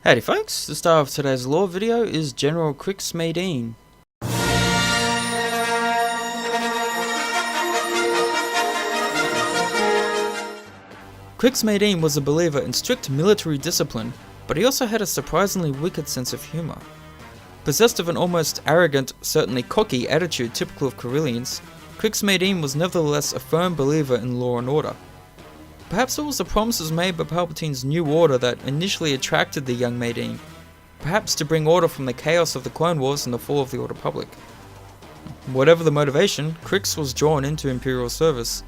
Howdy folks, the star of today's lore video is General Crix Madine. Crix Madine was a believer in strict military discipline, but he also had a surprisingly wicked sense of humour. Possessed of an almost arrogant, certainly cocky attitude typical of Corellians, Crix Madine was nevertheless a firm believer in law and order. Perhaps it was the promises made by Palpatine's new order that initially attracted the young Madine, perhaps to bring order from the chaos of the Clone Wars and the fall of the Old Republic. Whatever the motivation, Crix was drawn into Imperial service.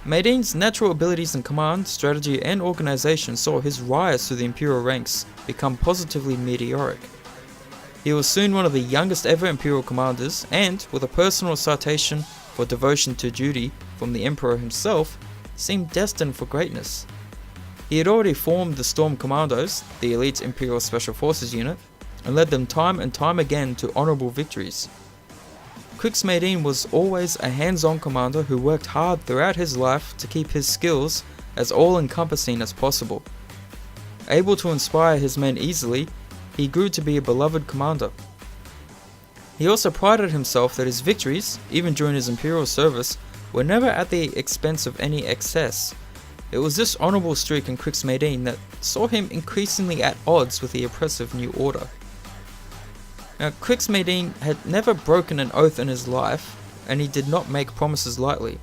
Madine's natural abilities in command, strategy and organization saw his rise through the Imperial ranks become positively meteoric. He was soon one of the youngest ever Imperial commanders, and, with a personal citation for devotion to duty from the Emperor himself, seemed destined for greatness. He had already formed the Storm Commandos, the elite Imperial Special Forces unit, and led them time and time again to honourable victories. Crix Madine was always a hands-on commander who worked hard throughout his life to keep his skills as all-encompassing as possible. Able to inspire his men easily, he grew to be a beloved commander. He also prided himself that his victories, even during his Imperial service, were never at the expense of any excess. It was this honourable streak in Crix Madine that saw him increasingly at odds with the oppressive New Order. Now, Crix Madine had never broken an oath in his life, and he did not make promises lightly.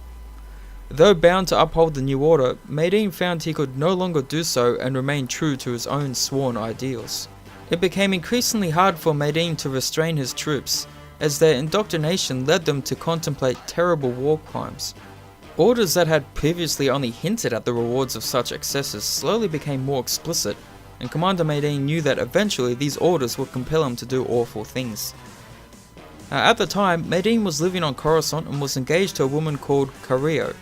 Though bound to uphold the New Order, Madine found he could no longer do so and remain true to his own sworn ideals. It became increasingly hard for Madine to restrain his troops, as their indoctrination led them to contemplate terrible war crimes. Orders that had previously only hinted at the rewards of such excesses slowly became more explicit, and Commander Madine knew that eventually these orders would compel him to do awful things. At the time, Madine was living on Coruscant and was engaged to a woman called Kareo.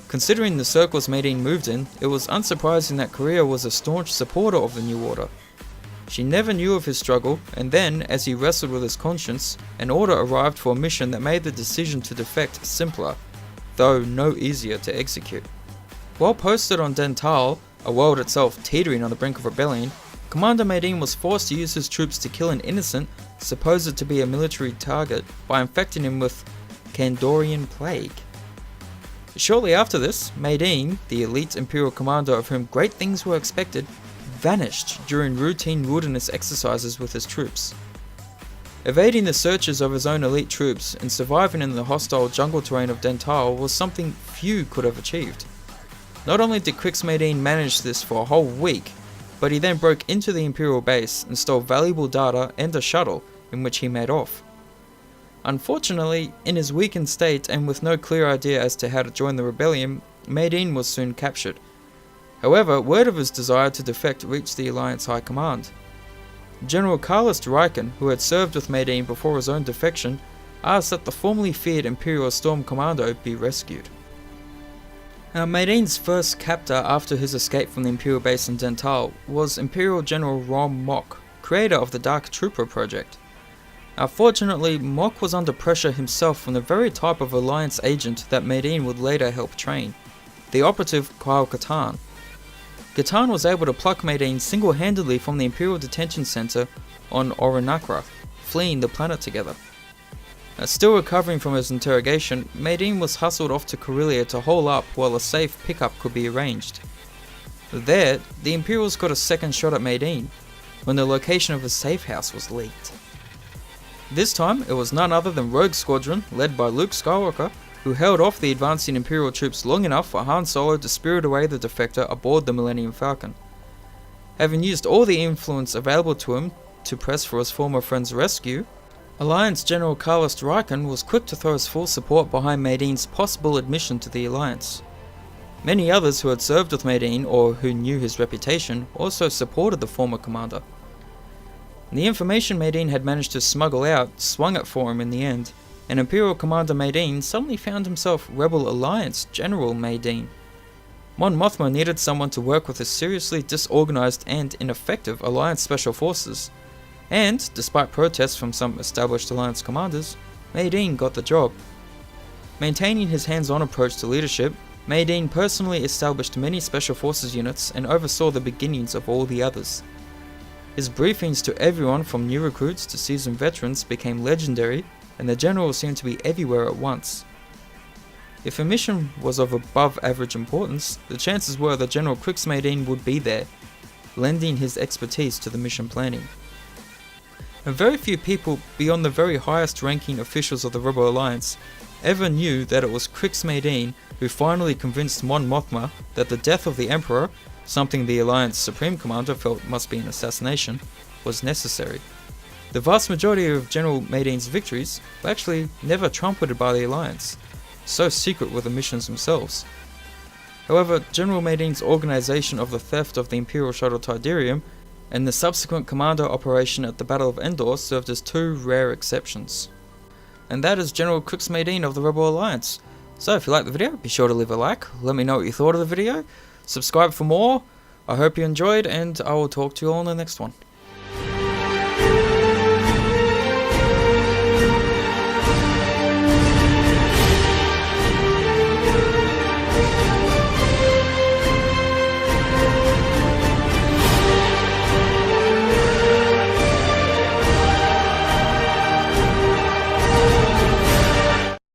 Considering the circles Madine moved in, it was unsurprising that Kareo was a staunch supporter of the New Order. She never knew of his struggle, and then, as he wrestled with his conscience, an order arrived for a mission that made the decision to defect simpler, though no easier to execute. While posted on Dental, a world itself teetering on the brink of rebellion, Commander Madine was forced to use his troops to kill an innocent, supposed to be a military target, by infecting him with Kandorian plague. Shortly after this, Madine, the elite Imperial commander of whom great things were expected, vanished during routine wilderness exercises with his troops. Evading the searches of his own elite troops and surviving in the hostile jungle terrain of Dental was something few could have achieved. Not only did Crix Madine manage this for a whole week, but he then broke into the Imperial base and stole valuable data and a shuttle, in which he made off. Unfortunately, in his weakened state and with no clear idea as to how to join the rebellion, Madine was soon captured. However, word of his desire to defect reached the Alliance High Command. General Carlos Raiken, who had served with Madine before his own defection, asked that the formerly feared Imperial Storm Commando be rescued. Now, Madine's first captor after his escape from the Imperial base in Dental was Imperial General Rom Mock, creator of the Dark Trooper project. Fortunately, Mock was under pressure himself from the very type of Alliance agent that Madine would later help train, the operative Kyle Katarn. Katarn was able to pluck Madine single-handedly from the Imperial Detention Center on Orinakra, fleeing the planet together. Still recovering from his interrogation, Madine was hustled off to Corellia to hole up while a safe pickup could be arranged. There, the Imperials got a second shot at Madine, when the location of his safe house was leaked. This time, it was none other than Rogue Squadron, led by Luke Skywalker, who held off the advancing Imperial troops long enough for Han Solo to spirit away the defector aboard the Millennium Falcon. Having used all the influence available to him to press for his former friend's rescue, Alliance General Carlos Raiken was quick to throw his full support behind Madine's possible admission to the Alliance. Many others who had served with Madine or who knew his reputation also supported the former commander. The information Madine had managed to smuggle out swung it for him in the end, and Imperial Commander Madine suddenly found himself Rebel Alliance General Madine. Mon Mothma needed someone to work with his seriously disorganized and ineffective Alliance Special Forces, and, despite protests from some established Alliance commanders, Madine got the job. Maintaining his hands-on approach to leadership, Madine personally established many Special Forces units and oversaw the beginnings of all the others. His briefings to everyone from new recruits to seasoned veterans became legendary, and the general seemed to be everywhere at once. If a mission was of above average importance, the chances were that General Crix Madine would be there, lending his expertise to the mission planning. And very few people beyond the very highest ranking officials of the Rebel Alliance ever knew that it was Crix Madine who finally convinced Mon Mothma that the death of the Emperor, something the Alliance Supreme Commander felt must be an assassination, was necessary. The vast majority of General Madine's victories were actually never trumpeted by the Alliance, so secret were the missions themselves. However, General Madine's organization of the theft of the Imperial Shuttle Tidarium and the subsequent commander operation at the Battle of Endor served as two rare exceptions. And that is General Crix Madine of the Rebel Alliance. So if you liked the video, be sure to leave a like, let me know what you thought of the video, subscribe for more, I hope you enjoyed, and I will talk to you all in the next one.